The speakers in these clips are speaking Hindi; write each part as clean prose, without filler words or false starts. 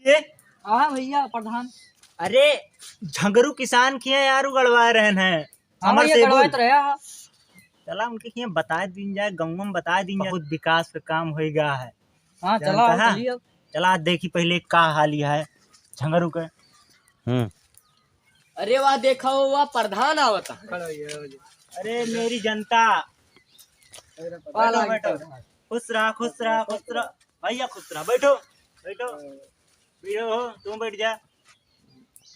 ये हाँ भैया प्रधान। अरे झंगरू किसान किए यार गड़वा रहे हैं हाँ हमर भैया से गड़वाइत रहे। हाँ चला उनके किए बता दिन जाए गाँव में बता दिन जाए बहुत विकास का काम हो गया है। हाँ चला जानता है? चलिए अब। चला देखी पहले का हाल है झंगरू के। अरे वाह देखा हो वह प्रधान आवता। अरे मेरी जनता बैठो बैठो खुश रहा खुश रहा खुश रहा भैया खुश रहा बैठो बैठो बैठो हो तुम बैठ जा।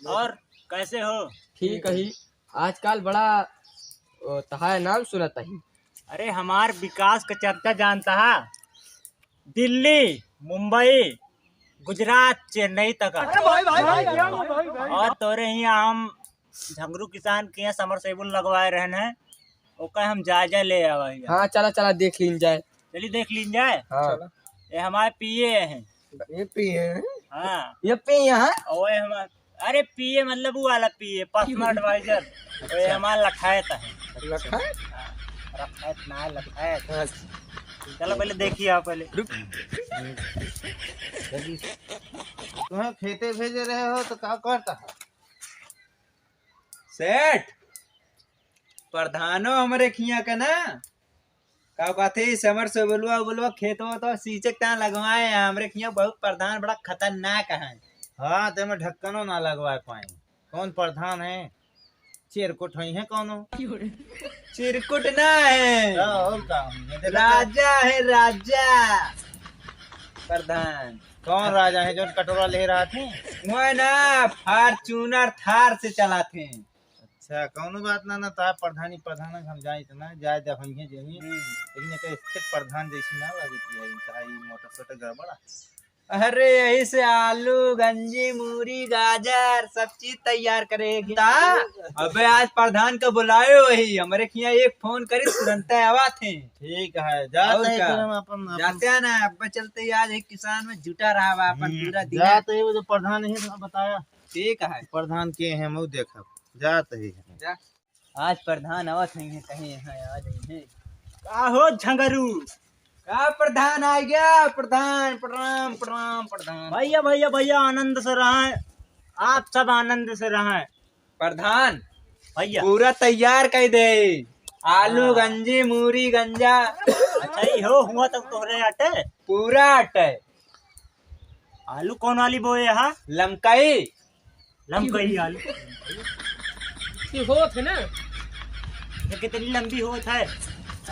और कैसे हो? ठीक है ही आजकल बड़ा तहार नाम सुनत ही। अरे हमार विकास का चर्चा जानता है दिल्ली मुंबई गुजरात चेन्नई तक और तोरे यहाँ हम झंगरू किसान के यहाँ समरसेबुल लगवाए रहन है ओका हम जायजा ले आवा हिया। हाँ चला चला देख लीन जाए। चलिए देख लीन जाए। हाँ ये हमारे पीए हैं। ये पिए हाँ ये पिए यहाँ। और ये हमारे अरे पीए मतलब वो वाला पीए पर्सनल एडवाइजर। तो ये हमारा लखायत है। लखायत ना लखायत। चलो पहले देखिए आप पहले। तुम्हें खेते भेजे रहे हो तो क्या करता है? सेठ प्रधानो हमारे खिया का ना का कहते समर से बोलवा खेत हो तो सींचे ता लगवाए हैं हमरे खिया बहुत प्रधान बड़ा खतरनाक है। हाँ तो मैं ढक्कनों ना लगवा पाए। कौन प्रधान है? चिरकुट हुई है कौनो? चिरकुट ना है और का हुई है? राजा है राजा प्रधान। कौन राजा है जो कटोरा ले रहा थे? वो ना फॉर्च्यूनर थार से चलाते हैं। अच्छा कौनो बात ना था प्रधानी प्रधान हम जाए तो ना जाए जब हम जमी लेकिन एक स्थित प्रधान जैसी ना लगी मोटर सोटर गड़बड़ा। अरे यही से आलू गंजी मूरी गाजर सब चीज तैयार करेगी। अबे आज प्रधान का बुलाए वही हमारे खिया एक फोन करी तुरंत आवा थे। ठीक है जाते हैं फिर हम अपन जाते हैं ना अब चलते ही आज एक किसान में जुटा रहा हुआ अपन पूरा दिन। जाते ही वो जो प्रधान है तो बताया ठीक है प्रधान के हैं वो देखा जाते ही है। आज प्रधान आवत नहीं है कहीं यहाँ आ नहीं है। का हो झंगरू? का प्रधान आ गया प्रधान प्रणाम प्रणाम प्रधान। भैया भैया भैया आनंद से रहें आप सब आनंद से रहें। प्रधान भैया पूरा तैयार कर दे आलू गंजी मूरी गंजा अच्छा ही हो हुआ तक तोहरे आटे पूरा अटे। आलू कौन वाली बोए यहाँ? लमकई लमकई आलू होत है ना। ये कितनी लंबी होत है?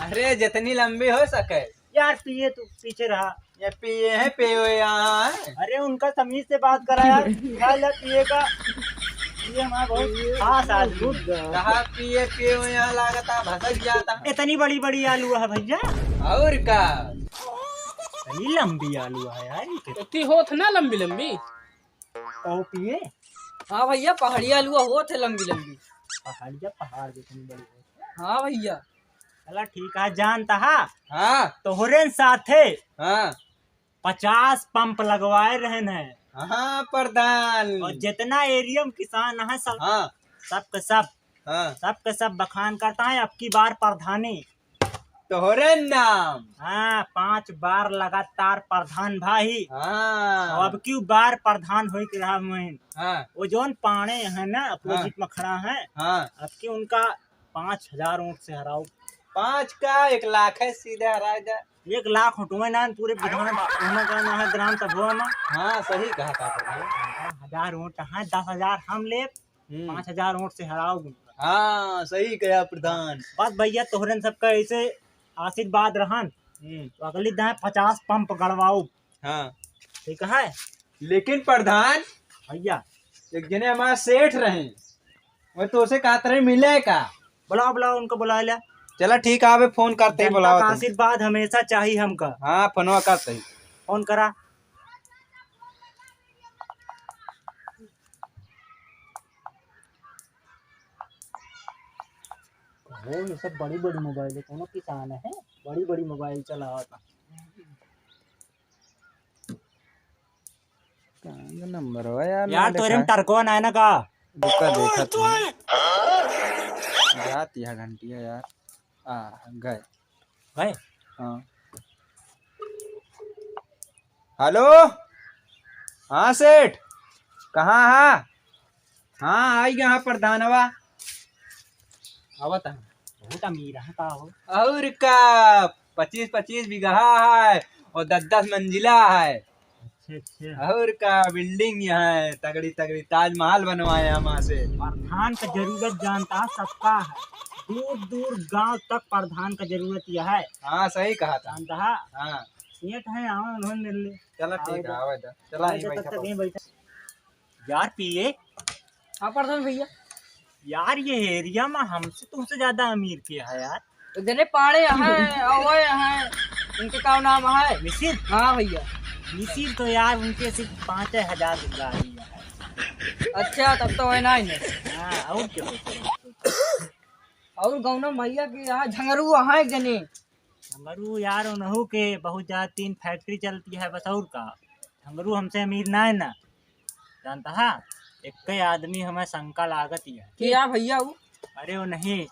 अरे जितनी लंबी हो सके। यार पीए तू पीछे रहा। ये पिए है पे यहाँ है। अरे उनका तमीज से बात करा यार। ख्याल है पीए का ये हमारा बहुत खास आलू। कहा पिए पिए यहाँ लागता भसक जाता। इतनी बड़ी बड़ी आलू है भैया और का इतनी लंबी आलू है यार ये कितनी इतनी होत ना लंबी लंबी। कहो पिए हाँ भैया पहाड़ी आलू होत है लंबी लंबी। पहाड़िया पहाड़ जितनी बड़ी होती। हाँ भैया चला ठीक है जानता है हाँ तोहरे साथे हाँ 50 पंप लगवाए रहन है हाँ प्रधान। और जितना एरिया में किसान है सब हाँ सबके सब हाँ सबके सब बखान करता है अब की बार प्रधानी। तोहरे नाम। हाँ 5 बार लगातार प्रधान भाई। हाँ अब की बार प्रधान हो के रहा मैं। हाँ वो जोन पाने है ना अपोजिट में खड़ा है हाँ अब की उनका 5000 ऊँट से हराओ। 5 का 1 लाख है सीधे हरा जा। 1 लाख उठवे ना पूरे विधान होना करना है ग्राम सभा में। हाँ सही कहा था प्रधान। 1000 ऊँट है 10,000 हम ले 5000 ऊँट से हराओ। हाँ सही कहा प्रधान। बस भैया तोहरन सबका ऐसे आशीर्वाद रहन तो अगली दाएं 50 पंप गड़वाओ। हाँ ठीक है लेकिन प्रधान भैया एक जने हमारा सेठ रहे वो तो उसे कहा तरह मिले का। बुलाओ बुलाओ उनको बुला लिया। चला ठीक है फोन करते ही जनता बुलाओ का तुम। आशीर्वाद हमेशा चाहिए हमका। हाँ फोनवा करते ही। फोन करा। हो ये सब बड़ी बड़ी मोबाइल है कोनो किसान है बड़ी बड़ी मोबाइल चलावा था। नंबर हो यार तोरे में टरको ना है ना का देखा जाती है घंटी है यार। गए भाई हाँ हेलो हाँ सेठ, कहाँ है? हाँ आई गया प्रधानवा। आवत है। बहुत अमीर है का हो। और का 25-25 बीघा है और 10-10 मंजिला है। अच्छे अच्छे। और का बिल्डिंग यहाँ है, तगड़ी तगड़ी ताजमहल बनवाए हम वहाँ से। प्रधान का जरूरत जानता है सबका है, दूर दूर गांव तक प्रधान का जरूरत यह है। हाँ सही कहा था। जानता है हाँ सेठ है यहाँ उन्होंने मिल ले। चलो ठीक है, आवा जा। चला यहीं तब बैठा तक रहो। यहीं बैठा। यार पिए हाँ प्रधान भैया। यार ये एरिया में हमसे तुमसे ज्यादा अमीर किया है यार। इतने पाड़े हैं और हैं, उनके का नाम है? मिसिर हाँ भैया। मिसिर तो यार उनके सिर्फ 5,000 गुजारी है। अच्छा तब तो है ना इन्हें। हाँ और क्या होता है? और गौनम भैया के यहाँ झंगरू वहाँ एक जने। झंगरू यार उन्हों के बहुत ज्यादा 3 फैक्ट्री चलती है बस और का। झंगरू हमसे अमीर ना है ना, जानता है। एक आदमी हमें शंका लागत ही है। क्या भैया वो? अरे वो नहीं,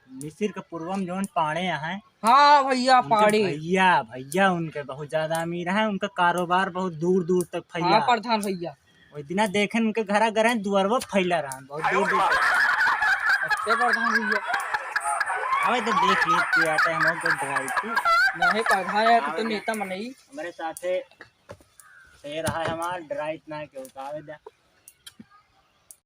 मिसिर के पूर्वम जोन पाड़े हैं। हाँ भैया उनके पाड़ी। भैया भैया उनके बहुत ज्यादा अमीर हैं, उनका कारोबार बहुत दूर दूर तक हाँ फैला। प्रधान भैया। वही दिना देखे उनके घर दुआरवा फैला रहा बहुत दूर दूर तक। अच्छे प्रधान भैया। अबे तो देख लीजिए आते हैं हम लोग ड्राइव की। नहीं प्रधान है तो नेता मनई। हमारे साथ से रहा है हमारा ड्राइव ना के उतारे